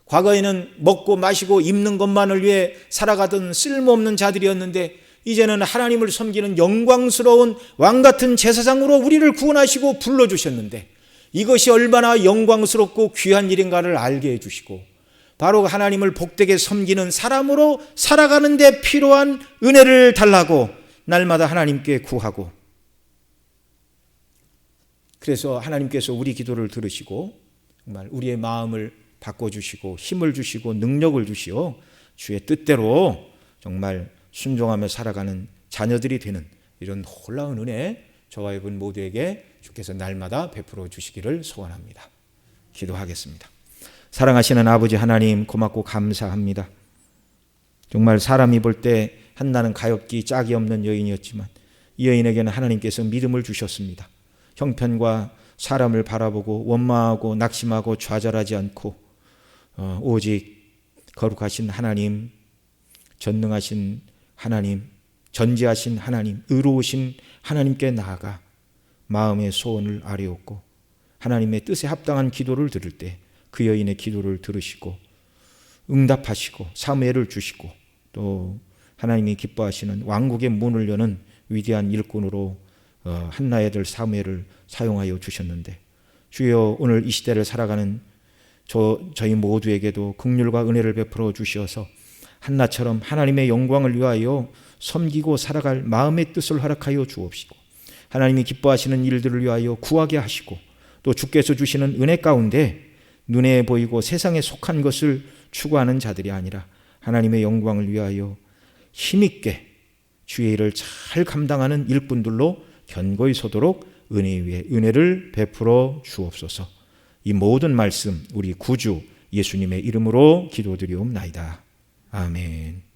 과거에는 먹고 마시고 입는 것만을 위해 살아가던 쓸모없는 자들이었는데 이제는 하나님을 섬기는 영광스러운 왕같은 제사장으로 우리를 구원하시고 불러주셨는데 이것이 얼마나 영광스럽고 귀한 일인가를 알게 해주시고 바로 하나님을 복되게 섬기는 사람으로 살아가는 데 필요한 은혜를 달라고 날마다 하나님께 구하고, 그래서 하나님께서 우리 기도를 들으시고 정말 우리의 마음을 바꿔주시고 힘을 주시고 능력을 주시어 주의 뜻대로 정말 순종하며 살아가는 자녀들이 되는 이런 놀라운 은혜 저와 여러분 모두에게 주께서 날마다 베풀어 주시기를 소원합니다. 기도하겠습니다. 사랑하시는 아버지 하나님, 고맙고 감사합니다. 정말 사람이 볼 때 한나는 가엾기 짝이 없는 여인이었지만 이 여인에게는 하나님께서 믿음을 주셨습니다. 형편과 사람을 바라보고 원망하고 낙심하고 좌절하지 않고 오직 거룩하신 하나님, 전능하신 하나님, 전지하신 하나님, 의로우신 하나님께 나아가 마음의 소원을 아뢰었고 하나님의 뜻에 합당한 기도를 들을 때 그 여인의 기도를 들으시고 응답하시고 사무엘을 주시고 또 하나님이 기뻐하시는 왕국의 문을 여는 위대한 일꾼으로 한나의 아들 사무엘을 사용하여 주셨는데, 주여 오늘 이 시대를 살아가는 저희 모두에게도 긍휼과 은혜를 베풀어 주셔서 한나처럼 하나님의 영광을 위하여 섬기고 살아갈 마음의 뜻을 허락하여 주옵시고 하나님이 기뻐하시는 일들을 위하여 구하게 하시고 또 주께서 주시는 은혜 가운데 눈에 보이고 세상에 속한 것을 추구하는 자들이 아니라 하나님의 영광을 위하여 힘있게 주의 일을 잘 감당하는 일꾼들로 견고히 서도록 은혜 위에 은혜를 베풀어 주옵소서. 이 모든 말씀 우리 구주 예수님의 이름으로 기도드리옵나이다. 아멘.